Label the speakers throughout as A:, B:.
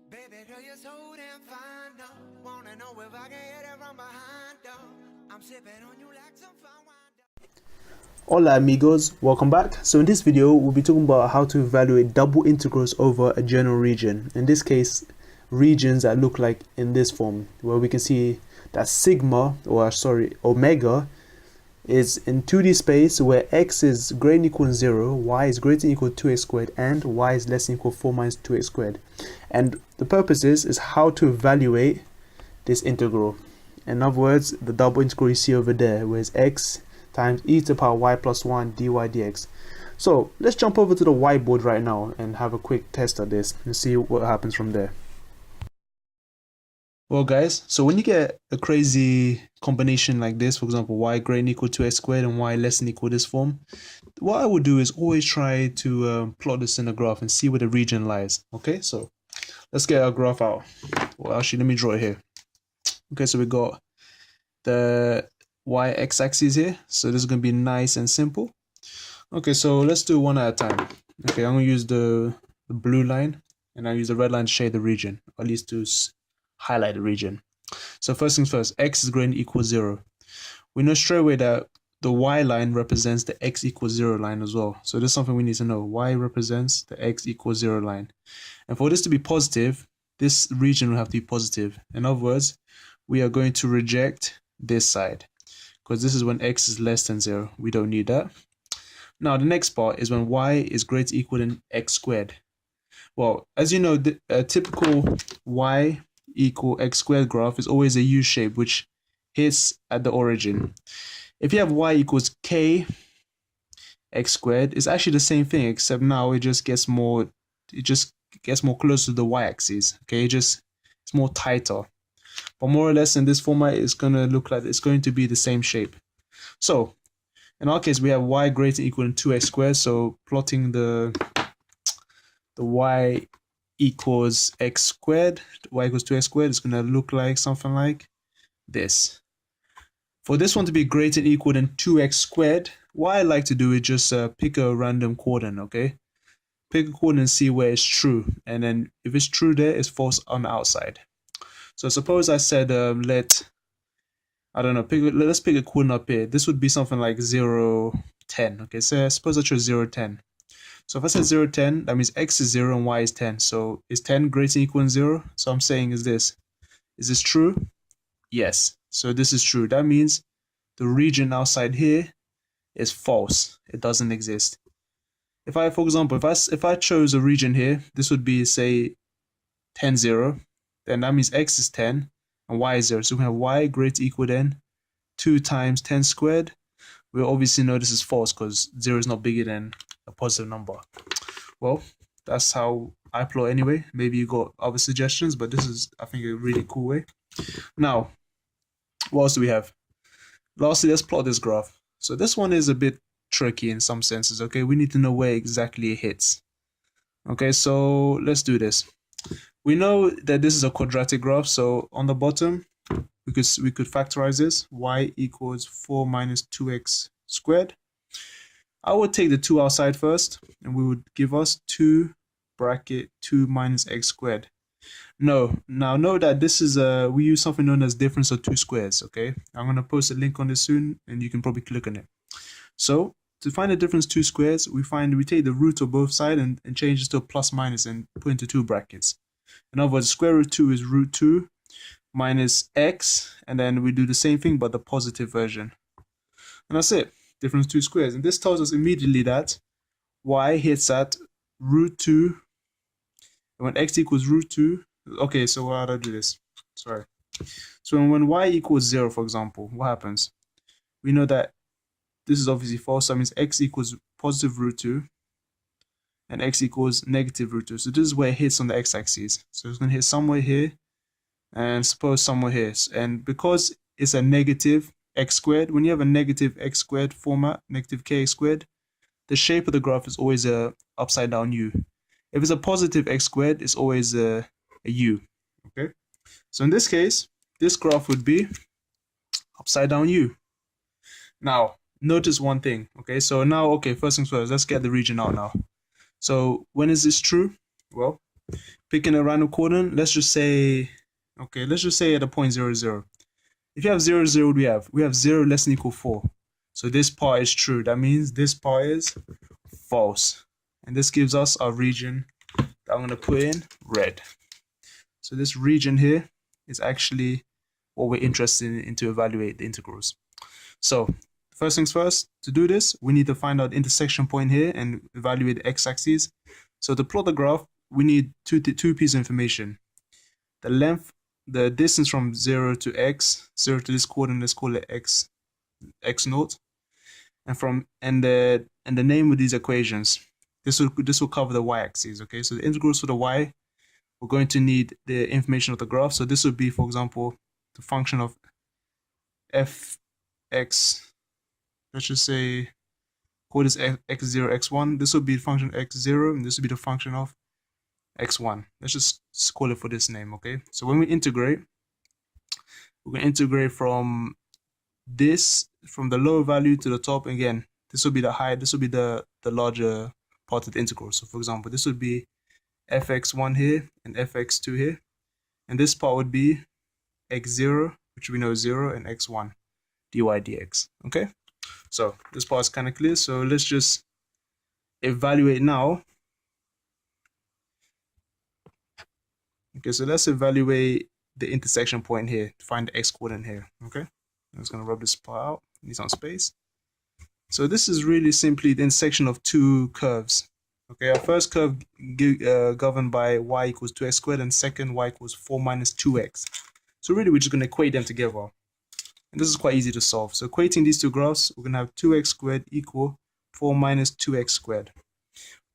A: Baby girl, you're so damn fine, no. Wanna know if I can hit it from behind, though. I'm sipping on you like some fine wine.
B: Hola amigos, welcome back. So in this video we'll be talking about how to evaluate double integrals over a general region. In this case, regions that look like in this form, where we can see that omega is in 2D space where x is greater than or equal to 0, y is greater than or equal to 2x squared, and y is less than or equal to 4 minus 2x squared. And the purpose is how to evaluate this integral. In other words, the double integral you see over there, where it's x times e to the power y plus 1 dy dx. So let's jump over to the whiteboard right now and have a quick test of this and see what happens from there. Well guys, so when you get a crazy combination like this, for example y greater than or equal to x squared and y less than or equal to this form, what I would do is always try to plot this in a graph and see where the region lies. Okay, so let's get our graph out. Well, actually let me draw it here. Okay, so we got the y-x axis here, so this is going to be nice and simple. Okay, so let's do one at a time. Okay, I'm going to use the blue line and I use the red line to shade the region, or at least to highlight the region. So first things first, x is greater than or equal to 0. We know straight away that the y line represents the x equals 0 line as well. So this is something we need to know. Y represents the x equals 0 line. And for this to be positive, this region will have to be positive. In other words, we are going to reject this side, because this is when x is less than 0. We don't need that. Now the next part is when y is greater or equal than x squared. Well, as you know, a typical y equal x squared graph is always a U shape which hits at the origin. If you have y equals k x squared, it's actually the same thing, except now it just gets more close to the y-axis. Okay, it's more tighter. But more or less in this format, it's going to look like it's going to be the same shape. So in our case, we have y greater than or equal to 2x squared. So plotting the y equals x squared, y equals 2x squared, is going to look like something like this. For this one to be greater than or equal than 2x squared, what I like to do is just pick a random coordinate, okay? Pick a coordinate and see where it's true. And then if it's true there, it's false on the outside. So suppose I said let's pick a coordinate up here. This would be something like 0, 10. Okay, so suppose I chose 0, 10. So if I said 0, 10, that means x is 0 and y is 10. So is 10 greater than or equal to 0? So I'm saying is this true? Yes. So this is true. That means the region outside here is false. It doesn't exist. If I, for example, if I chose a region here, this would be, say, 10, 0. Then that means x is 10 and y is 0. So we have y greater or equal than 2 times 10 squared. We obviously know this is false because 0 is not bigger than a positive number. Well, that's how I plot anyway. Maybe you got other suggestions, but this is, I think, a really cool way. Now, what else do we have? Lastly, let's plot this graph. So this one is a bit tricky in some senses, okay? We need to know where exactly it hits. Okay, so let's do this. We know that this is a quadratic graph, so on the bottom, we could factorize this. Y equals 4 minus 2x squared. I would take the 2 outside first, and we would give us 2 bracket 2 minus x squared. No, now know that this is we use something known as difference of two squares, okay? I'm going to post a link on this soon, and you can probably click on it. So to find the difference of two squares, we take the root of both sides and change it to a plus minus and put into 2 brackets. In other words, square root 2 is root 2 minus x, and then we do the same thing but the positive version. And that's it, difference of two squares. And this tells us immediately that y hits at root 2, and when x equals root 2, okay, so how do I do this? Sorry. So when y equals 0, for example, what happens? We know that this is obviously false, so that means x equals positive root 2, and x equals negative root 2. So this is where it hits on the x-axis. So it's going to hit somewhere here, and suppose somewhere here. And because it's a negative x squared, when you have a negative x squared format, negative kx squared, the shape of the graph is always a upside down u. If it's a positive x squared, it's always a u. Okay? So in this case, this graph would be upside down u. Now, notice one thing. Okay, so now, okay, first things first, let's get the region out now. So when is this true? Well, picking a random coordinate, let's just say, okay, let's just say at a point 0, 0. If you have 0, 0, what do we have? We have 0 less than equal 4. So this part is true. That means this part is false. And this gives us our region that I'm going to put in red. So this region here is actually what we're interested in to evaluate the integrals. So first things first, to do this, we need to find out the intersection point here and evaluate the x-axis. So to plot the graph, we need two pieces of information. The length, the distance from 0 to x, 0 to this coordinate, let's call it x naught. And the name of these equations. This will cover the y-axis, okay? So the integrals for the y, we're going to need the information of the graph. So this would be, for example, the function of fx, let's just say, call this x0, x1. This will be the function x0, and this will be the function of x1. Let's just call it for this name, okay? So when we integrate, we're going to integrate from this, from the lower value to the top. Again, this will be the high, this will be the larger part of the integral. So for example, this would be fx1 here and fx2 here. And this part would be x0, which we know is 0, and x1, dy dx, okay? So this part is kind of clear. So let's just evaluate now. Okay, so let's evaluate the intersection point here to find the x coordinate here, okay? I'm just going to rub this part out, need some space. So this is really simply the intersection of two curves. Okay, our first curve governed by y equals 2x squared, and second y equals 4 minus 2x. So really we're just going to equate them together. And this is quite easy to solve. So equating these two graphs, we're going to have 2x squared equal 4 minus 2x squared.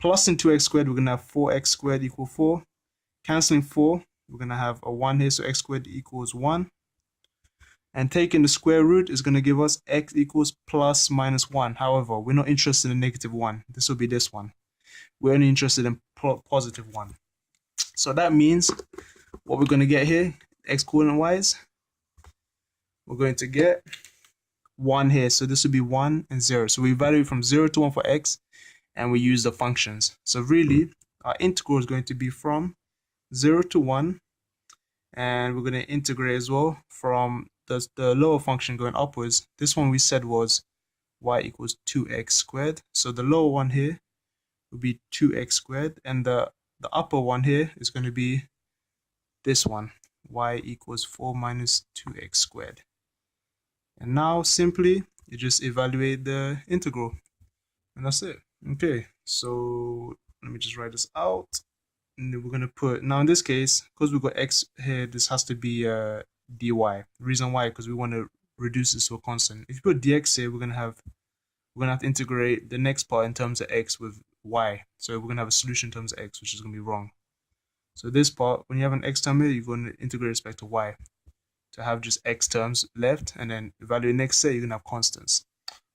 B: Plus in 2x squared, we're going to have 4x squared equal 4. Cancelling 4, we're going to have a 1 here, so x squared equals 1. And taking the square root is going to give us x equals plus minus 1. However, we're not interested in negative 1. This will be this one. We're only interested in positive 1. So that means what we're going to get here, x coordinate wise, we're going to get 1 here. So this will be 1 and 0. So we evaluate from 0 to 1 for x, and we use the functions. So really, our integral is going to be from 0 to 1, and we're going to integrate as well from the lower function going upwards. This one we said was y equals 2x squared. So the lower one here will be 2x squared, and the upper one here is going to be this one, y equals 4 minus 2x squared. And now simply you just evaluate the integral, and that's it. Okay, so let me just write this out. And then we're going to put, now in this case, because we've got x here, this has to be dy. The reason why, because we want to reduce this to a constant. If you put dx here, we're going to have to integrate the next part in terms of x with y. So we're going to have a solution in terms of x, which is going to be wrong. So this part, when you have an x term here, you're going to integrate respect to y to have just x terms left, and then evaluate next set, you're going to have constants.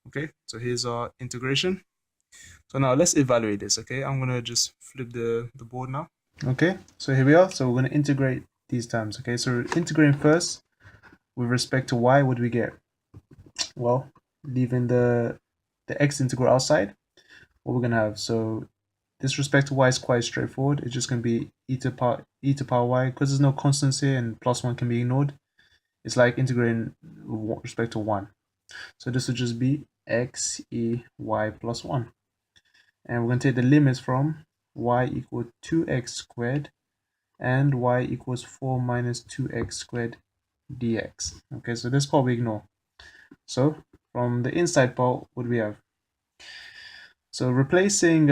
B: Okay, so here's our integration. So now let's evaluate this, okay? I'm going to just flip the board now. Okay, so here we are. So we're going to integrate these terms, okay? So we're integrating first with respect to y. What do we get? Well, leaving the x integral outside, what we're going to have, so this respect to y is quite straightforward. It's just going to be e to power y, because there's no constants here and plus 1 can be ignored. It's like integrating with respect to 1. So this would just be x e y plus 1. And we're going to take the limits from y equal 2x squared and y equals 4 minus 2x squared dx. Okay, so this part we ignore. So from the inside part, what do we have? So replacing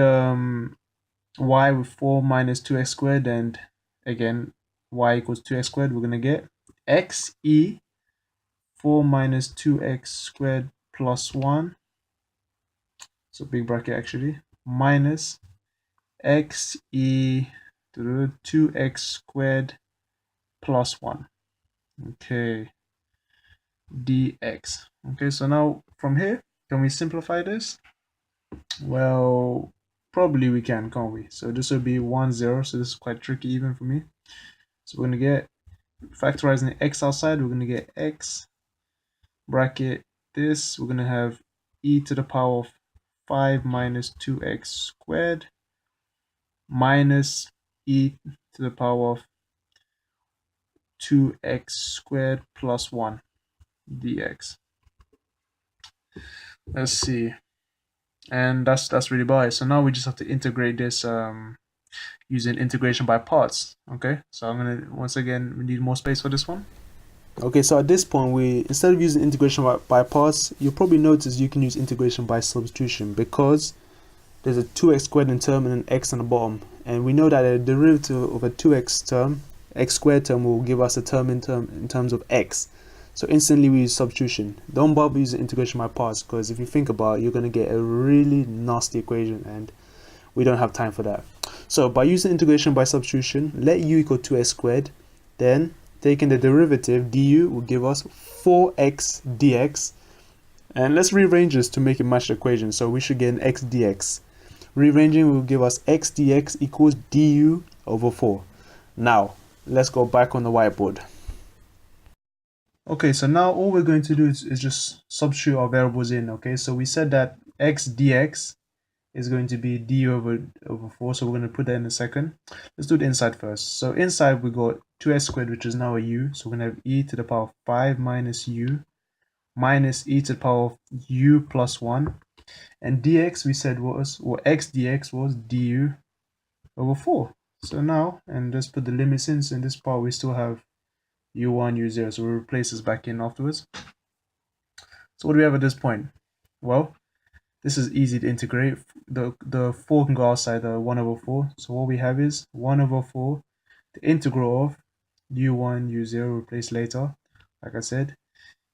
B: y with 4 minus 2x squared, and again y equals 2x squared, we're going to get x e 4 minus 2x squared plus 1, so big bracket actually, minus x e 2x squared plus 1, okay, dx. Okay, so now from here, can we simplify this? Well, probably we can, can't we? So this will be 1, 0, so this is quite tricky even for me. So we're going to get, factorizing the x outside, we're going to get x bracket this, we're going to have e to the power of 5 minus 2x squared minus e to the power of 2x squared plus 1 dx. Let's see. And that's really bad. So now we just have to integrate this using integration by parts. Okay, so I'm gonna, once again, we need more space for this one. Okay, so at this point, we, instead of using integration by parts, you'll probably notice you can use integration by substitution, because there's a 2x squared in term and an x on the bottom, and we know that a derivative of a 2x term, x squared term, will give us a term in terms of x. So instantly we use substitution. Don't bother using integration by parts, because if you think about it, you're going to get a really nasty equation, and we don't have time for that. So by using integration by substitution, let u equal 2x squared, then taking the derivative, du will give us 4x dx. And let's rearrange this to make it match the equation. So we should get an x dx. Rearranging will give us x dx equals du over 4. Now, let's go back on the whiteboard. Okay, so now all we're going to do is just substitute our variables in. Okay, so we said that x dx is going to be du over 4, so we're going to put that in a second. Let's do the inside first. So inside we got 2s squared, which is now a u, so we're going to have e to the power of 5 minus u minus e to the power of u plus 1, and dx we said was, or x dx was du over 4. So now, and let's put the limits in, so in this part we still have u1, u0, so we'll replace this back in afterwards. So what do we have at this point? Well, this is easy to integrate. The 4 can go outside the 1 over 4. So what we have is 1 over 4, the integral of u1, u0, replace later, like I said,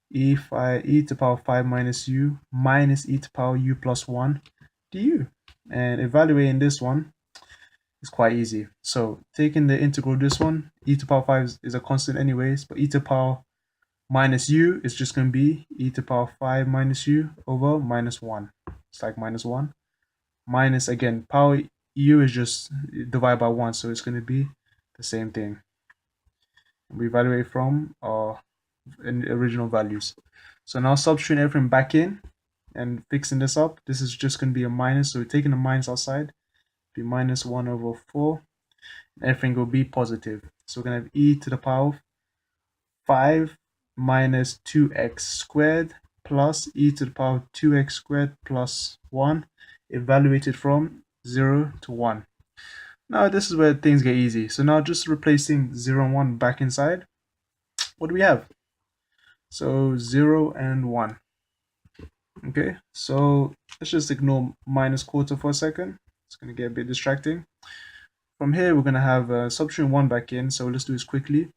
B: e to the power of 5 minus u minus e to the power u plus 1 du. And evaluating this one is quite easy. So taking the integral of this one, e to the power 5 is a constant anyways, but e to the power minus u is just going to be e to the power 5 minus u over minus 1. It's like minus 1. Minus, again, power u is just divided by 1, so it's going to be the same thing. We evaluate from our original values. So now substituting everything back in and fixing this up. This is just going to be a minus, so we're taking the minus outside. Be minus 1 over 4. And everything will be positive. So we're going to have e to the power of 5 minus 2x squared plus e to the power of 2x squared plus 1, evaluated from 0 to 1. Now this is where things get easy. So now just replacing 0 and 1 back inside. What do we have? So 0 and 1. Okay, so let's just ignore minus quarter for a second. It's going to get a bit distracting. From here, we're going to have substituting 1 back in. So let's do this quickly.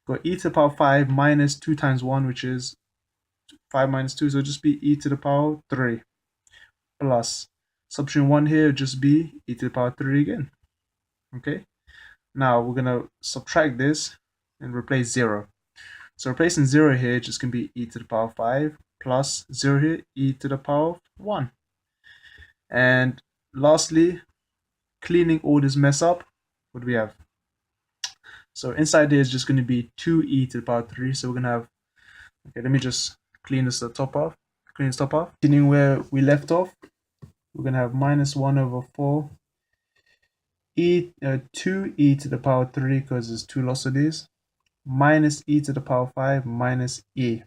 B: Got e to the power 5 minus 2 times 1, which is 5 minus 2. So it'll just be e to the power 3. Plus, substituting 1 here will just be e to the power 3 again. Okay. Now we're going to subtract this and replace 0. So replacing 0 here, just going to be e to the power 5 plus 0 here, e to the power 1. And lastly, cleaning all this mess up, what do we have? So inside there is just going to be 2e to the power 3. So we're going to have, okay, let me just clean this top off. Clean this top off. Continuing where we left off, we're going to have minus 1 over 4 2e to the power 3, because there's 2 lots of these, minus e to the power 5 minus e.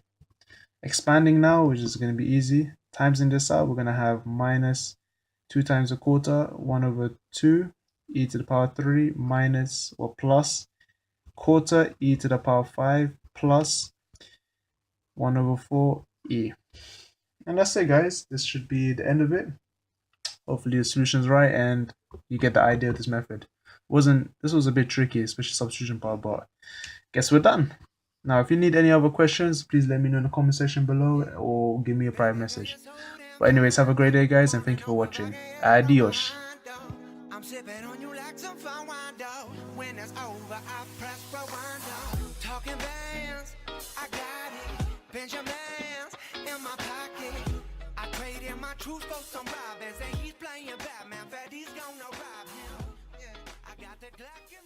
B: Expanding now, which is going to be easy. Timesing this out, we're going to have minus 2 times a quarter, 1 over 2, e to the power 3 minus, or plus, quarter e to the power 5 plus 1 over 4 e. And that's it, guys. This should be the end of it. Hopefully the solution's right and you get the idea of this method. This was a bit tricky, especially substitution part, but guess we're done. Now, if you need any other questions, please let me know in the comment section below or give me a private message. But anyways, have a great day, guys, and thank you for watching. Adios.
A: I'm sipping on you like some fine wine, though. When it's over, I press rewind, though. Talking bands, I got it. Benjamins in my pocket. I traded my truth for some robins, and he's playing Batman. That he's gonna rob him. Yeah, I got the Glock in